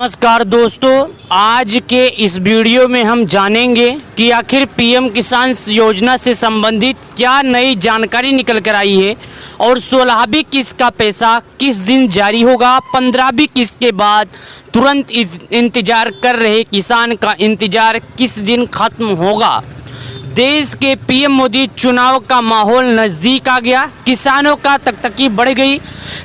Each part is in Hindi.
नमस्कार दोस्तों, आज के इस वीडियो में हम जानेंगे कि आखिर पीएम किसान योजना से संबंधित क्या नई जानकारी निकल कर आई है और 16वीं किस्त का पैसा किस दिन जारी होगा। 15वीं किस्त के बाद तुरंत इंतजार कर रहे किसान का इंतजार किस दिन खत्म होगा। देश के पीएम मोदी चुनाव का माहौल नज़दीक आ गया। किसानों का तकतकी बढ़ गई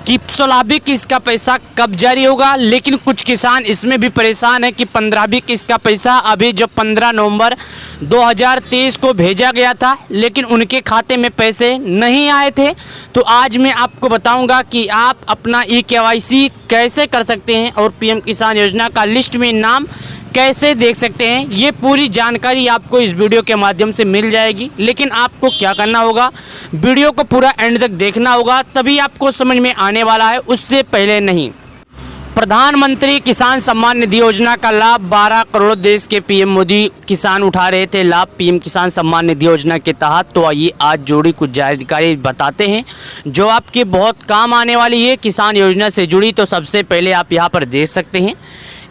कि 16वीं किस्त का पैसा कब जारी होगा, लेकिन कुछ किसान इसमें भी परेशान है कि 15वीं किस्त का पैसा अभी जो 15 नवंबर 2023 को भेजा गया था, लेकिन उनके खाते में पैसे नहीं आए थे। तो आज मैं आपको बताऊंगा कि आप अपना ई-केवाईसी कैसे कर सकते हैं और पीएम किसान योजना का लिस्ट में नाम कैसे देख सकते हैं। ये पूरी जानकारी आपको इस वीडियो के माध्यम से मिल जाएगी, लेकिन आपको क्या करना होगा, वीडियो को पूरा एंड तक देखना होगा, तभी आपको समझ में आने वाला है, उससे पहले नहीं। प्रधानमंत्री किसान सम्मान निधि योजना का लाभ 12 करोड़ देश के पीएम मोदी किसान उठा रहे थे लाभ पीएम किसान सम्मान निधि योजना के तहत। तो आइए आज जोड़ी कुछ जानकारी बताते हैं जो आपके बहुत काम आने वाली है किसान योजना से जुड़ी। तो सबसे पहले आप यहां पर देख सकते हैं,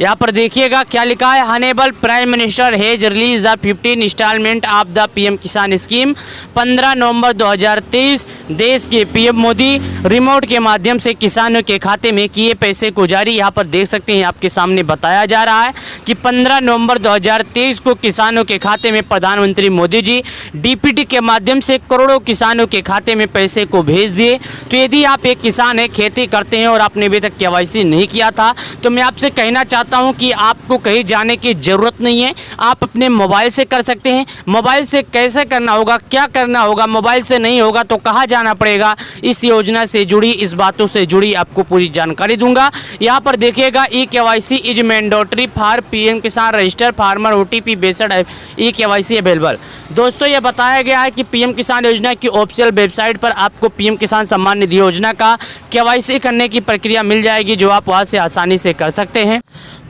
यहाँ पर देखिएगा क्या लिखा है, honourable prime minister has release the 15 instalment of the PM Kisan scheme. 15 नवंबर 2023 देश के पीएम मोदी रिमोट के माध्यम से किसानों के खाते में किए पैसे को जारी। यहाँ पर देख सकते हैं आपके सामने बताया जा रहा है कि 15 नवंबर 2023 को किसानों के खाते में प्रधानमंत्री मोदी जी डीपीटी के माध्यम से करोड़ों किसानों के खाते में पैसे को भेज दिए। तो यदि आप एक किसान है, खेती करते हैं और आपने अभी तक केवाईसी नहीं किया था, तो मैं आपसे कहना चाहता हूं कि आपको कहीं जाने की ज़रूरत नहीं है, आप अपने मोबाइल से कर सकते हैं। मोबाइल से कैसे करना होगा, क्या करना होगा, मोबाइल से नहीं होगा तो कहाँ जाना पड़ेगा, इस योजना से जुड़ी, इस बातों से जुड़ी आपको पूरी जानकारी दूंगा। यहाँ पर देखिएगा, eKYC is mandatory for PM Kisan register farmer OTP based eKYC available. दोस्तों, ये बताया गया है कि पीएम किसान योजना की ऑफिशियल वेबसाइट पर आपको पीएम किसान सम्मान निधि योजना का केवाईसी करने की प्रक्रिया मिल जाएगी, जो आप वहाँ से आसानी से कर सकते हैं।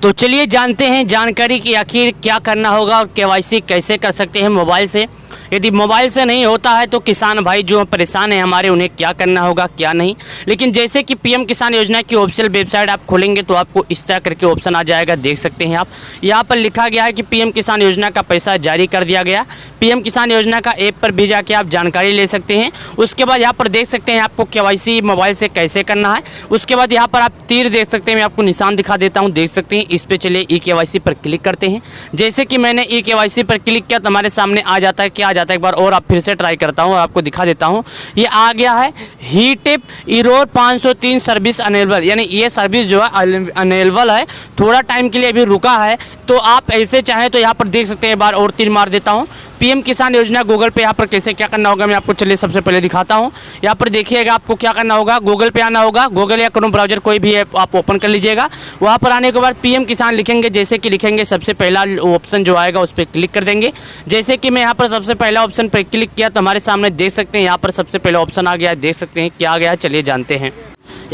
तो चलिए जानते हैं जानकारी कि आखिर क्या करना होगा और केवाईसी कैसे कर सकते हैं मोबाइल से। यदि मोबाइल से नहीं होता है तो किसान भाई जो परेशान है हमारे, उन्हें क्या करना होगा क्या नहीं। लेकिन जैसे कि पीएम किसान योजना की ऑफिशियल वेबसाइट आप खोलेंगे तो आपको इस तरह करके ऑप्शन आ जाएगा, देख सकते हैं आप। यहाँ पर लिखा गया है कि पीएम किसान योजना का पैसा जारी कर दिया गया। पीएम किसान योजना का ऐप पर भी जाके आप जानकारी ले सकते हैं। उसके बाद यहाँ पर देख सकते हैं आपको केवाईसी मोबाइल से कैसे करना है। उसके बाद यहाँ पर आप तीर देख सकते हैं, मैं आपको निशान दिखा देता हूँ, देख सकते हैं। इस पर चलिए ई-केवाईसी पर क्लिक करते हैं। जैसे कि मैंने ई-केवाईसी पर क्लिक किया तो हमारे सामने आ जाता है, क्या जाता है, एक बार और आप फिर से ट्राई करता हूं और आपको दिखा देता हूं। ये आ गया है हीटिप इरोर 503 सर्विस अनेबल, यानी ये सर्विस जो है अनेबल है, थोड़ा टाइम के लिए अभी रुका है। तो आप ऐसे चाहें तो यहाँ पर देख सकते हैं, एक बार और तीर मार देता हूँ। पीएम किसान योजना गूगल पे यहाँ पर कैसे क्या करना होगा मैं आपको चलिए सबसे पहले दिखाता हूँ। यहाँ पर देखिएगा आपको क्या करना होगा, गूगल पे आना होगा। गूगल या क्रोम ब्राउजर कोई भी ऐप आप ओपन कर लीजिएगा। वहाँ पर आने के बाद पीएम किसान लिखेंगे, जैसे कि लिखेंगे सबसे पहला ऑप्शन जो आएगा उस पर क्लिक कर देंगे। जैसे कि मैं यहाँ पर सबसे पहला ऑप्शन पर क्लिक किया तो हमारे सामने देख सकते हैं यहाँ पर सबसे पहला ऑप्शन आ गया है, देख सकते हैं क्या आ गया है, चलिए जानते हैं।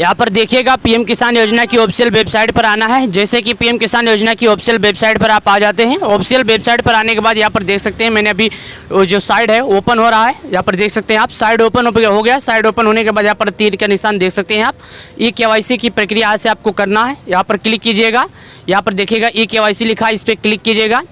यहाँ पर देखिएगा पीएम किसान योजना की ऑफिशियल वेबसाइट पर आना है। जैसे कि पीएम किसान योजना की ऑफिशियल वेबसाइट पर आप आ जाते हैं। ऑफिशियल वेबसाइट पर आने के बाद यहाँ पर देख सकते हैं मैंने अभी जो साइड है ओपन हो रहा है, यहाँ पर देख सकते हैं आप, साइड ओपन हो गया। साइड ओपन होने के बाद यहाँ पर तीर का निशान देख सकते हैं आप। ई-केवाईसी की प्रक्रिया से आपको करना है, यहाँ पर क्लिक कीजिएगा। यहाँ पर देखिएगा ई-केवाईसी लिखा है, इस पर क्लिक कीजिएगा।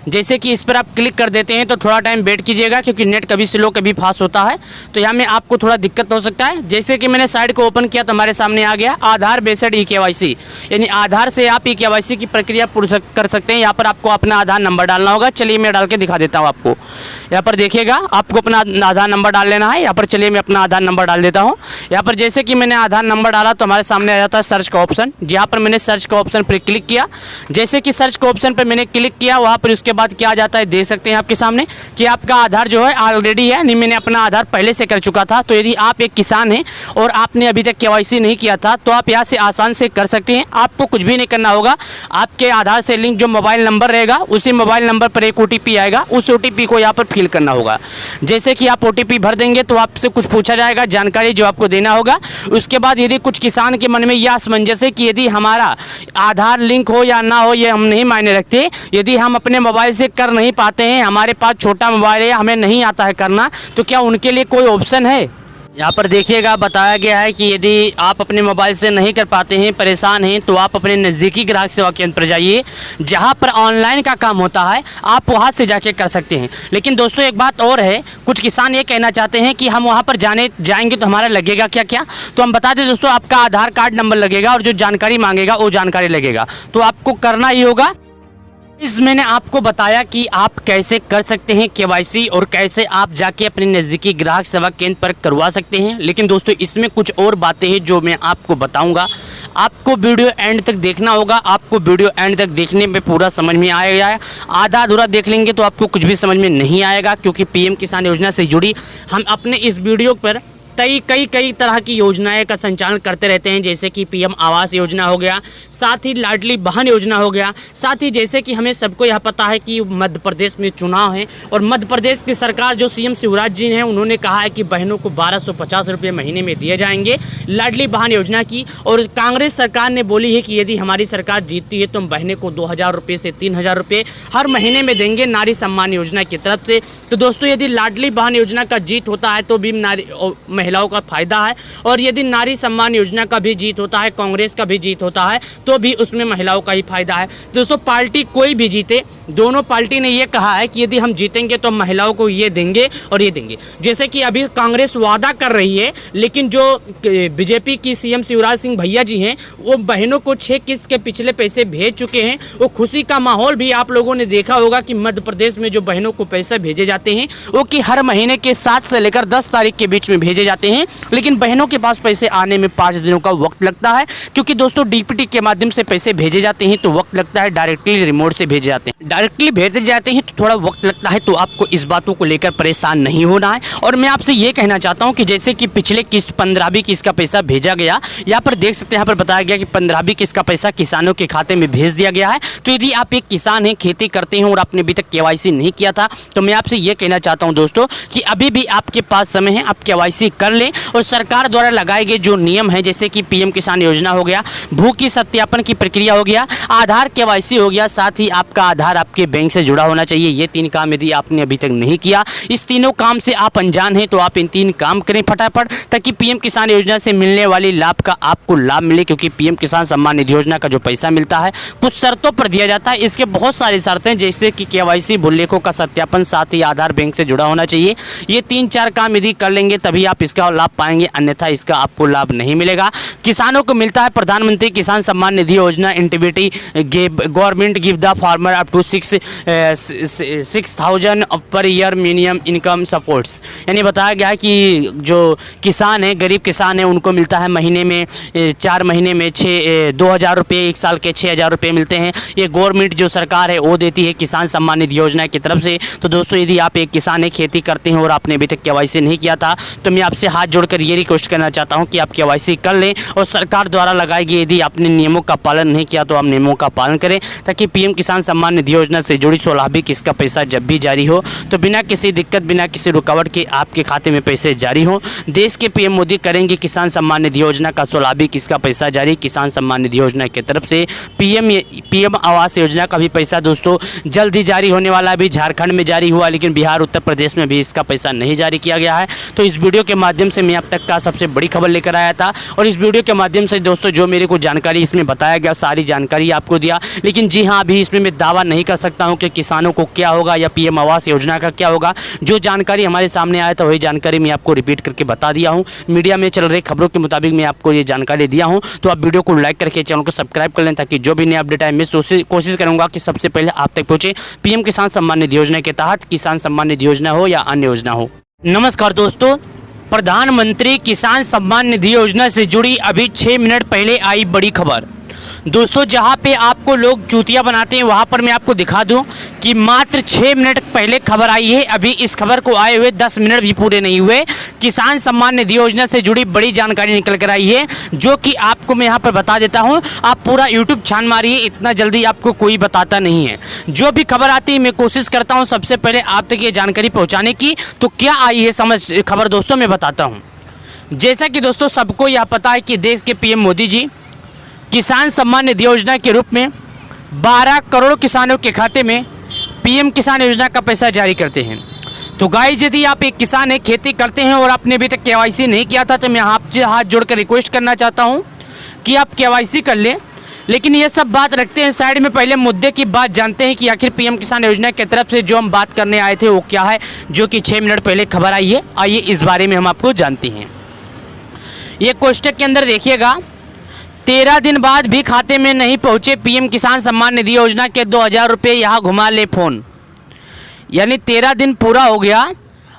जैसे कि इस पर आप क्लिक कर देते हैं तो थोड़ा टाइम वेट कीजिएगा, क्योंकि नेट कभी स्लो कभी फास्ट होता है, तो यहाँ में आपको थोड़ा दिक्कत हो सकता है। जैसे कि मैंने साइड को ओपन किया तो हमारे सामने आ गया आधार बेस्ड ई-केवाईसी, यानी आधार से आप ई-केवाईसी की प्रक्रिया पूर्ण कर सकते हैं। यहाँ पर आपको अपना आधार नंबर डालना होगा। चलिए मैं डाल के दिखा देता हूँ आपको। यहाँ पर देखिएगा आपको अपना आधार नंबर डाल लेना है। यहाँ पर चलिए मैं अपना आधार नंबर डाल देता हूँ। यहाँ पर जैसे कि मैंने आधार नंबर डाला तो हमारे सामने आ जाता है सर्च का ऑप्शन। यहाँ पर मैंने सर्च का ऑप्शन पर क्लिक किया। जैसे कि सर्च का ऑप्शन पर मैंने क्लिक किया, वहाँ पर उसके बाद क्या आ जाता है, देख सकते हैं आपके सामने कि आपका आधार जो है ऑलरेडी है, नहीं मैंने अपना आधार पहले से कर चुका था। तो यदि आप एक किसान हैं और आपने अभी तक केवाईसी नहीं किया था तो आप यहाँ से आसान से कर सकते हैं। आपको कुछ भी नहीं करना होगा, आपके आधार से लिंक जो मोबाइल नंबर रहेगा उसी मोबाइल नंबर पर एक ओटीपी आएगा, उस ओटीपी को यहाँ पर फिल करना होगा। जैसे कि आप ओटीपी भर देंगे तो आपसे कुछ पूछा जाएगा, जानकारी जो आपको देना होगा। उसके बाद यदि कुछ किसान के मन में यह असमंजस है कि यदि हमारा आधार लिंक हो या ना हो, ये हम नहीं मायने रखते। यदि हम अपने मोबाइल से कर नहीं पाते हैं, हमारे पास छोटा मोबाइल है, हमें नहीं आता है करना, तो क्या उनके लिए कोई ऑप्शन है? यहाँ पर देखिएगा बताया गया है कि यदि आप अपने मोबाइल से नहीं कर पाते हैं, परेशान हैं, तो आप अपने नज़दीकी ग्राहक सेवा केंद्र पर जाइए, जहाँ पर ऑनलाइन का काम होता है, आप वहाँ से जाके कर सकते हैं। लेकिन दोस्तों एक बात और है, कुछ किसान ये कहना चाहते हैं कि हम वहाँ पर जाएंगे तो हमारा लगेगा क्या क्या, तो हम बता दें दोस्तों, आपका आधार कार्ड नंबर लगेगा और जो जानकारी मांगेगा वो जानकारी लगेगा, तो आपको करना ही होगा। इस मैंने आपको बताया कि आप कैसे कर सकते हैं केवाईसी और कैसे आप जाके अपने नज़दीकी ग्राहक सेवा केंद्र पर करवा सकते हैं। लेकिन दोस्तों इसमें कुछ और बातें हैं जो मैं आपको बताऊंगा। आपको वीडियो एंड तक देखना होगा। आपको वीडियो एंड तक देखने में पूरा समझ में आएगा। आधा अधूरा देख लेंगे तो आपको कुछ भी समझ में नहीं आएगा, क्योंकि पीएम किसान योजना से जुड़ी हम अपने इस वीडियो पर कई तरह की योजनाएं का संचालन करते रहते हैं, जैसे कि पीएम आवास योजना हो गया, साथ ही लाडली बहन योजना हो गया, साथ ही जैसे कि हमें सबको यह पता है कि मध्य प्रदेश में चुनाव है और मध्य प्रदेश की सरकार जो सीएम शिवराज जी हैं उन्होंने कहा है कि बहनों को 1250 रुपये महीने में दिए जाएंगे लाडली बहन योजना की। और कांग्रेस सरकार ने बोली है कि यदि हमारी सरकार जीतती है तो हम बहने को 2000 रुपये से 3000 रुपये हर महीने में देंगे नारी सम्मान योजना की तरफ से। तो दोस्तों यदि लाडली बहन योजना का जीत होता है तो भी महिलाओं का फायदा है, और यदि नारी सम्मान योजना का भी जीत होता है, कांग्रेस का भी जीत होता है, तो भी उसमें महिलाओं का ही फायदा है। दोस्तों पार्टी कोई भी जीते, दोनों पार्टी ने ये कहा है कि यदि हम जीतेंगे तो महिलाओं को ये देंगे और ये देंगे। जैसे कि अभी कांग्रेस वादा कर रही है, लेकिन जो बीजेपी की सीएम शिवराज सिंह भैया जी हैं वो बहनों को 6 किस्त के पिछले पैसे भेज चुके हैं। वो खुशी का माहौल भी आप लोगों ने देखा होगा कि मध्य प्रदेश में जो बहनों को पैसे भेजे जाते हैं वो कि हर महीने के 7 से लेकर 10 तारीख के बीच में भेजे जाते हैं, लेकिन बहनों के पास पैसे आने में 5 दिनों का वक्त लगता है, क्योंकि दोस्तों डीपीटी के माध्यम से पैसे भेजे जाते हैं तो वक्त लगता है, डायरेक्टली रिमोट से भेजे जाते हैं, डायरेक्टली भेजे जाते हैं तो थोड़ा वक्त लगता है। तो आपको इस बातों को लेकर परेशान नहीं होना है। और मैं आपसे ये कहना चाहता हूँ कि जैसे कि पिछले किस्त 15वीं किस्त का पैसा भेजा गया, यहाँ पर देख सकते हैं, यहाँ पर बताया गया कि 15वीं किस्त का पैसा किसानों के खाते में भेज दिया गया है। तो यदि आप एक किसान हैं, खेती करते हैं और आपने अभी तक केवाईसी नहीं किया था, तो मैं आपसे ये कहना चाहता हूँ दोस्तों कि अभी भी आपके पास समय है, आप केवाईसी कर लें। और सरकार द्वारा लगाए गए जो नियम है, जैसे कि पीएम किसान योजना हो गया, भू की सत्यापन की प्रक्रिया हो गया, आधार केवाईसी हो गया, साथ ही आपका आधार आपके बैंक से जुड़ा होना चाहिए। ये 3 काम यदि आपने अभी तक नहीं किया, इस तीनों काम से आप अनजान हैं, तो आप इन 3 काम करें फटाफट, ताकि पीएम किसान योजना से मिलने वाली लाभ का आपको लाभ मिले। क्योंकि पीएम किसान सम्मान निधि योजना का जो पैसा मिलता है कुछ शर्तों पर दिया जाता है। इसके बहुत सारी शर्तें, जैसे कि केवाईसी, भूलेखों का सत्यापन, साथ ही आधार बैंक से जुड़ा होना चाहिए। ये 3-4 काम यदि कर लेंगे तभी आप इसका लाभ पाएंगे, अन्यथा इसका आपको लाभ नहीं मिलेगा। किसानों को मिलता है प्रधानमंत्री किसान Samman Nidhi Yojana integrity government give the farmer up to 6,000 per year minimum income supports. यानी बताया गया है कि जो किसान है, गरीब किसान है, उनको मिलता है महीने में 4 महीने में 2,000 रुपये, 1 साल के 6,000 रुपये मिलते हैं। ये गवर्नमेंट जो सरकार है वो देती है किसान सम्मान निधि योजना की तरफ से। तो दोस्तों यदि आप एक किसान है, खेती करते हैं और आपने अभी तक केवाईसी नहीं किया था, तो मैं आपसे हाथ जोड़कर ये रिक्वेस्ट करना चाहता हूं कि आप केवाईसी कर लें। और सरकार द्वारा लगाई गई यदि आपने नियमों का पालन नहीं किया तो आप नियमों का पालन करें, ताकि पीएम किसान सम्मान निधि योजना से जुड़ी 16वीं किस्त का पैसा जब भी जारी हो तो बिना किसी दिक्कत, बिना किसी रुकावट के आपके खाते में पैसे जारी हों। देश के पीएम मोदी करेंगे किसान सम्मान निधि योजना का 16वीं किस्त का पैसा जारी। किसान सम्मान निधि योजना की तरफ से पीएम आवास योजना का भी पैसा दोस्तों जल्द ही जारी होने वाला है। अभी झारखंड में जारी हुआ, लेकिन बिहार, उत्तर प्रदेश में भी इसका पैसा नहीं जारी किया गया है। तो इस वीडियो के माध्यम से मैं अब तक का सबसे बड़ी खबर लेकर आया था, और इस वीडियो के माध्यम से दोस्तों जो मेरे को जानकारी इसमें बताया गया, सारी जानकारी आपको दिया। लेकिन जी हाँ, अभी इसमें मैं दावा नहीं कर सकता हूँ कि किसानों को क्या होगा या पीएम आवास योजना का क्या होगा। जो जानकारी हमारे सामने आया था वही जानकारी मैं आपको रिपीट करके बता दिया हूँ। मीडिया में चल रही खबरों के मुताबिक मैं आपको ये जानकारी दिया हूँ। तो आप वीडियो को लाइक करके चैनल को सब्सक्राइब कर लें, ताकि जो भी नया अपडेट आए मैं कोशिश करूँगा कि सबसे पहले आप तक पहुँचे। पीएम किसान सम्मान निधि योजना के तहत किसान सम्मान निधि योजना हो या अन्य योजना हो। नमस्कार दोस्तों, प्रधानमंत्री किसान सम्मान निधि योजना से जुड़ी अभी 6 मिनट पहले आई बड़ी खबर। दोस्तों जहां पे आपको लोग चूतिया बनाते हैं वहां पर मैं आपको दिखा दूं कि मात्र 6 मिनट पहले खबर आई है। अभी इस खबर को आए हुए 10 मिनट भी पूरे नहीं हुए, किसान सम्मान निधि योजना से जुड़ी बड़ी जानकारी निकल कर आई है, जो कि आपको मैं यहां पर बता देता हूं। आप पूरा यूट्यूब छान मारिए, इतना जल्दी आपको कोई बताता नहीं है। जो भी खबर आती है मैं कोशिश करता हूँ सबसे पहले आप तक ये जानकारी पहुँचाने की। तो क्या आई है समझ खबर दोस्तों, मैं बताता हूँ। जैसा कि दोस्तों सबको यह पता है कि देश के पीएम मोदी जी किसान सम्मान निधि योजना के रूप में 12 करोड़ किसानों के खाते में पीएम किसान योजना का पैसा जारी करते हैं। तो गाइस, यदि आप एक किसान है, खेती करते हैं और आपने अभी तक केवाईसी नहीं किया था, तो मैं आपसे हाथ जोड़कर रिक्वेस्ट करना चाहता हूं कि आप केवाईसी कर लें। लेकिन ये सब बात रखते हैं साइड में, पहले मुद्दे की बात जानते हैं कि आखिर पीएम किसान योजना की तरफ से जो हम बात करने आए थे वो क्या है, जो कि 6 मिनट पहले खबर आई है। आइए इस बारे में हम आपको जानते हैं। ये कोष्टक के अंदर देखिएगा, 13 दिन बाद भी खाते में नहीं पहुंचे पीएम किसान सम्मान निधि योजना के 2000 रुपये, यहाँ घुमा ले फ़ोन। यानी 13 दिन पूरा हो गया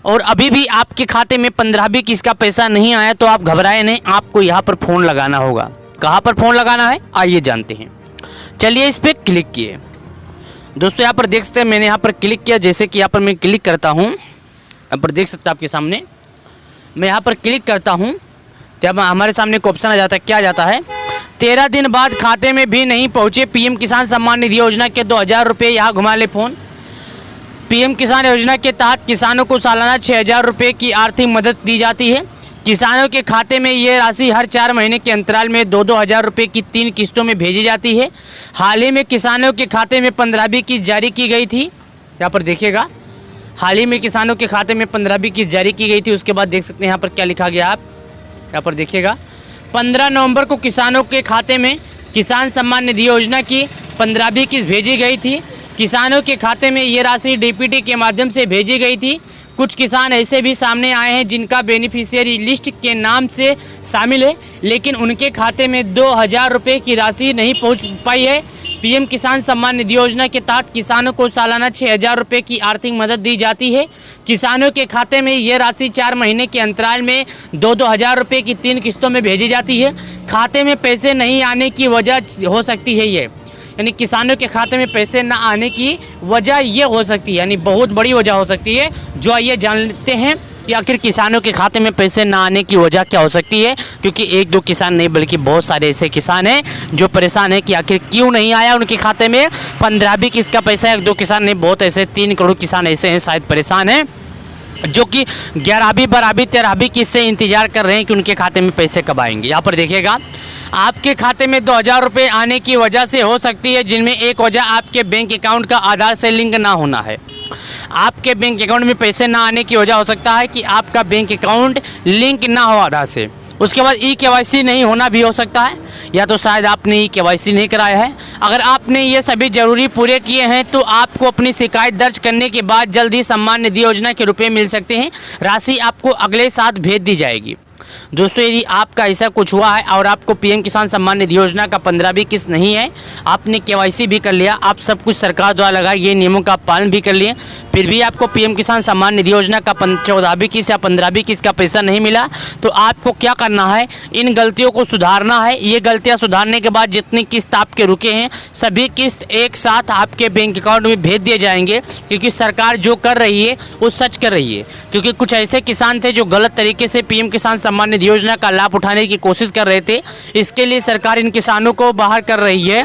और अभी भी आपके खाते में 15 किस्त का पैसा नहीं आया, तो आप घबराए नहीं, आपको यहाँ पर फ़ोन लगाना होगा। कहाँ पर फ़ोन लगाना है आइए जानते हैं। चलिए इस पर क्लिक किए। दोस्तों यहाँ पर देख सकते हैं, मैंने यहाँ पर क्लिक किया। जैसे कि यहाँ पर मैं क्लिक करता हूँ, यहाँ पर देख सकते हैं आपके सामने, मैं यहाँ पर क्लिक करता हूँ तो अब हमारे सामने एक ऑप्शन आ जाता है। क्या आ जाता है? 13 दिन बाद खाते में भी नहीं पहुँचे पीएम किसान सम्मान निधि योजना के 2000 रुपये, यहाँ घुमा ले फ़ोन। पीएम किसान योजना के तहत किसानों को सालाना 6000 रुपये की आर्थिक मदद दी जाती है। किसानों के खाते में ये राशि हर 4 महीने के अंतराल में 2-2 हज़ार रुपये की 3 किस्तों में भेजी जाती है। हाल ही में किसानों के खाते में 15वीं किस्त जारी की गई थी। यहाँ पर देखिएगा, हाल ही में किसानों के खाते में 15वीं किस्त जारी की गई थी। उसके बाद देख सकते हैं यहाँ पर क्या लिखा गया, आप यहाँ पर देखिएगा, 15 नवंबर को किसानों के खाते में किसान सम्मान निधि योजना की 15वीं किस्त भेजी गई थी। किसानों के खाते में ये राशि डीपीटी के माध्यम से भेजी गई थी। कुछ किसान ऐसे भी सामने आए हैं जिनका बेनिफिशियरी लिस्ट के नाम से शामिल है, लेकिन उनके खाते में 2000 रुपये की राशि नहीं पहुंच पाई है। पीएम किसान सम्मान निधि योजना के तहत किसानों को सालाना 6000 रुपये की आर्थिक मदद दी जाती है। किसानों के खाते में ये राशि 4 महीने के अंतराल में 2-2 हज़ार रुपये की 3 किस्तों में भेजी जाती है। खाते में पैसे नहीं आने की वजह हो सकती है ये, यानी किसानों के खाते में पैसे न आने की वजह ये हो सकती है, यानी बहुत बड़ी वजह हो सकती है। जो आइए जान लेते हैं कि आखिर किसानों के खाते में पैसे न आने की वजह क्या हो सकती है, क्योंकि 1-2 किसान नहीं बल्कि बहुत सारे ऐसे किसान हैं जो परेशान हैं कि आखिर क्यों नहीं आया उनके खाते में 15वीं किस्त का पैसा। 1-2 किसान नहीं, बहुत ऐसे 3 करोड़ किसान ऐसे हैं शायद परेशान हैं, जो कि 11वीं 12वीं 13वीं किस्त से इंतजार कर रहे हैं कि उनके खाते में पैसे कब आएंगे। यहाँ पर देखिएगा, आपके खाते में 2000 रुपये आने की वजह से हो सकती है, जिनमें एक वजह आपके बैंक अकाउंट का आधार से लिंक ना होना है। आपके बैंक अकाउंट में पैसे ना आने की वजह हो सकता है कि आपका बैंक अकाउंट लिंक ना हो आधार से। उसके बाद ई-केवाईसी नहीं होना भी हो सकता है, या तो शायद आपने ई-केवाईसी नहीं कराया है। अगर आपने ये सभी जरूरी पूरे किए हैं तो आपको अपनी शिकायत दर्ज करने के बाद जल्द ही सम्मान निधि योजना के रुपये मिल सकते हैं। राशि आपको अगले साथ भेज दी जाएगी। दोस्तों, यदि आपका ऐसा कुछ हुआ है और आपको पीएम किसान सम्मान निधि योजना का 15वीं किस्त नहीं है, आपने केवाईसी भी कर लिया, आप सब कुछ सरकार द्वारा लगाए ये नियमों का पालन भी कर लिए, फिर भी आपको पीएम किसान सम्मान निधि योजना का 14वीं किस्त या 15वीं किस्त का पैसा नहीं मिला, तो आपको क्या करना है, इन गलतियों को सुधारना है। ये गलतियाँ सुधारने के बाद जितनी किस्त आपके रुके हैं सभी किस्त एक साथ आपके बैंक अकाउंट में भेज दिए जाएंगे, क्योंकि सरकार जो कर रही है वो सच कर रही है। क्योंकि कुछ ऐसे किसान थे जो गलत तरीके से पीएम किसान सम्मान निधि योजना का लाभ उठाने की कोशिश कर रहे थे। इसके लिए सरकार इन किसानों को बाहर कर रही है,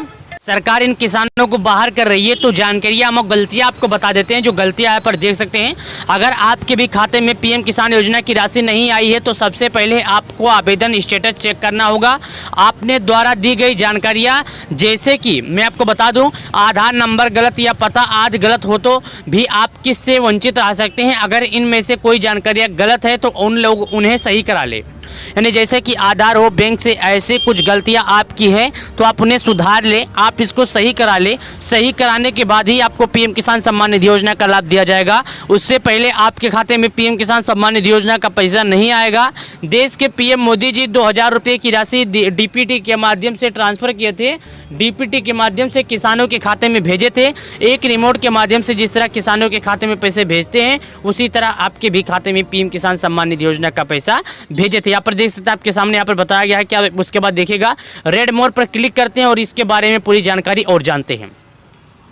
तो जानकारियाँ हम गलतियाँ आपको बता देते हैं। जो गलतियाँ यहाँ पर देख सकते हैं, अगर आपके भी खाते में पीएम किसान योजना की राशि नहीं आई है तो सबसे पहले आपको आवेदन स्टेटस चेक करना होगा। आपने द्वारा दी गई जानकारियाँ, जैसे कि मैं आपको बता दूं, आधार नंबर गलत या पता आदि गलत हो तो भी आप किससे वंचित रह सकते हैं। अगर इनमें से कोई जानकारियाँ गलत है तो उन्हें सही करा ले, यानी जैसे कि आधार हो, बैंक से ऐसे कुछ गलतियां आपकी है तो आप उन्हें सुधार ले, आप इसको सही करा ले। सही कराने के बाद ही आपको पीएम किसान सम्मान निधि योजना का लाभ दिया जाएगा। उससे पहले आपके खाते में पीएम किसान सम्मान निधि योजना का पैसा नहीं आएगा। देश के पीएम मोदी जी 2000 रुपये की राशि डीपीटी के माध्यम से ट्रांसफ़र किए थे, डीपीटी के माध्यम से किसानों के खाते में भेजे थे। एक रिमोट के माध्यम से जिस तरह किसानों के खाते में पैसे भेजते हैं, उसी तरह आपके भी खाते में पीएम किसान सम्मान निधि योजना का पैसा भेजे थे। यहाँ पर देख सकते हैं आपके सामने यहाँ पर बताया गया है क्या। उसके बाद देखिएगा, रेड मोर पर क्लिक करते हैं और इसके बारे में पूरी जानकारी और जानते हैं।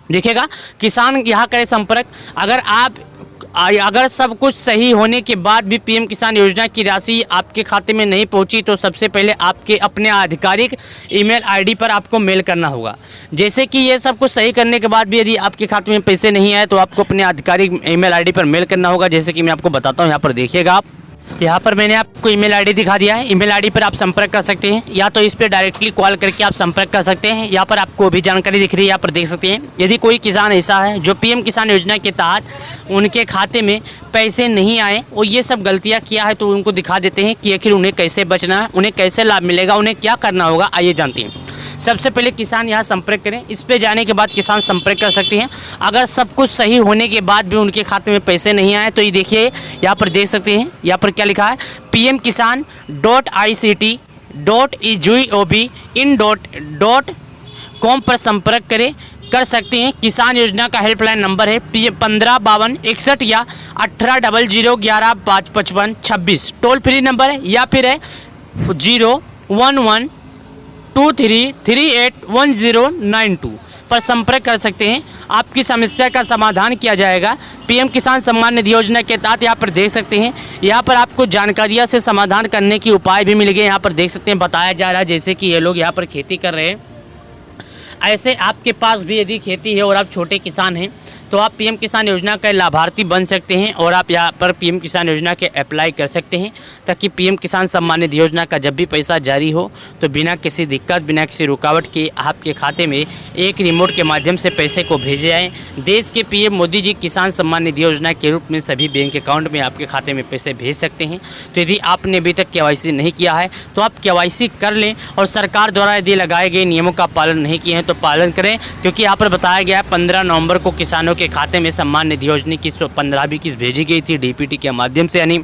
देखिएगा, किसान यहाँ करे संपर्क। अगर सब कुछ सही होने के बाद भी पीएम किसान योजना की राशि आपके खाते में नहीं पहुंची तो सबसे पहले आपके अपने आधिकारिक ईमेल आईडी पर आपको मेल करना होगा। जैसे कि ये सब कुछ सही करने के बाद भी यदि आपके खाते में पैसे नहीं आए तो आपको अपने आधिकारिक ईमेल आईडी पर मेल करना होगा। जैसे कि मैं आपको बताता हूं, यहाँ पर देखिएगा आप, यहाँ पर मैंने आपको ईमेल आईडी दिखा दिया है। ईमेल आईडी पर आप संपर्क कर सकते हैं, या तो इस पर डायरेक्टली कॉल करके आप संपर्क कर सकते हैं। यहाँ पर आपको भी जानकारी दिख रही है, यहाँ पर देख सकते हैं। यदि कोई किसान ऐसा है जो पीएम किसान योजना के तहत उनके खाते में पैसे नहीं आए और ये सब गलतियाँ किया है, तो उनको दिखा देते हैं कि आखिर उन्हें कैसे बचना है, उन्हें कैसे लाभ मिलेगा, उन्हें क्या करना होगा। आइए जानते हैं। सबसे पहले किसान यहाँ संपर्क करें। इस पे जाने के बाद किसान संपर्क कर सकते हैं। अगर सब कुछ सही होने के बाद भी उनके खाते में पैसे नहीं आए तो ये देखिए, यहाँ पर देख सकते हैं, यहाँ पर क्या लिखा है, pmkisan.ict.gov.in.com पर संपर्क करें कर सकते हैं। किसान योजना का हेल्पलाइन नंबर है 155261 या 1800115556 टोल फ्री नंबर है, या फिर है 01123381092 पर संपर्क कर सकते हैं। आपकी समस्या का समाधान किया जाएगा। पीएम किसान सम्मान निधि योजना के तहत यहाँ पर देख सकते हैं, यहाँ पर आपको जानकारियाँ से समाधान करने की उपाय भी मिल गए। यहाँ पर देख सकते हैं बताया जा रहा है, जैसे कि ये लोग यहाँ पर खेती कर रहे हैं। ऐसे आपके पास भी यदि खेती है और आप छोटे किसान हैं तो आप पीएम किसान योजना के लाभार्थी बन सकते हैं और आप यहाँ पर पीएम किसान योजना के अप्लाई कर सकते हैं, ताकि पीएम किसान सम्मान निधि योजना का जब भी पैसा जारी हो तो बिना किसी दिक्कत, बिना किसी रुकावट के आपके खाते में एक रिमोट के माध्यम से पैसे को भेजे जाएँ। देश के पीएम मोदी जी किसान सम्मान निधि योजना के रूप में सभी बैंक अकाउंट में आपके खाते में पैसे भेज सकते हैं। तो यदि आपने अभी तक KYC नहीं किया है तो आप KYC कर लें, और सरकार द्वारा यदि लगाए गए नियमों का पालन नहीं किए हैं तो पालन करें, क्योंकि यहाँ पर बताया गया है 15 नवंबर को किसानों के खाते में सम्मान निधि योजना की 15-20 भेजी गई थी DPT के माध्यम से, यानी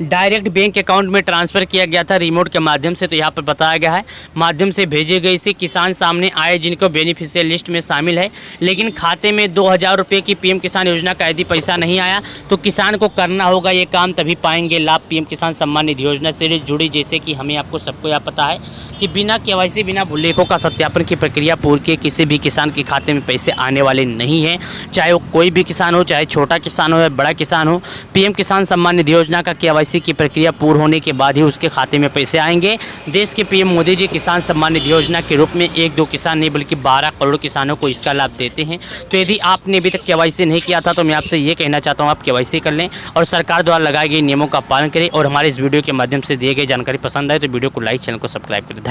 डायरेक्ट बैंक अकाउंट में ट्रांसफ़र किया गया था रिमोट के माध्यम से। तो यहाँ पर बताया गया है माध्यम से भेजे गए से किसान सामने आए जिनको बेनिफिशियल लिस्ट में शामिल है, लेकिन खाते में 2000 रुपये की पीएम किसान योजना का यदि पैसा नहीं आया तो किसान को करना होगा ये काम, तभी पाएंगे लाभ पीएम किसान सम्मान निधि योजना से जुड़ी। जैसे कि हमें आपको सबको यह पता है कि बिना KYC, बिना भूलेखों का सत्यापन की प्रक्रिया पूरी के किसी भी किसान के खाते में पैसे आने वाले नहीं हैं, चाहे वो कोई भी किसान हो, चाहे छोटा किसान हो या बड़ा किसान हो। पीएम किसान सम्मान निधि योजना का KYC की प्रक्रिया पूर्ण होने के बाद ही उसके खाते में पैसे आएंगे। देश के पीएम मोदी जी किसान सम्मान निधि योजना के रूप में 1-2 किसान नहीं बल्कि 12 करोड़ किसानों को इसका लाभ देते हैं। तो यदि आपने अभी तक KYC नहीं किया था तो मैं आपसे ये कहना चाहता हूँ आप KYC कर लें और सरकार द्वारा लगाए गए नियमों का पालन करें। और हमारे इस वीडियो के माध्यम से दिए गए जानकारी पसंद आए तो वीडियो को लाइक, चैनल को सब्सक्राइब करें।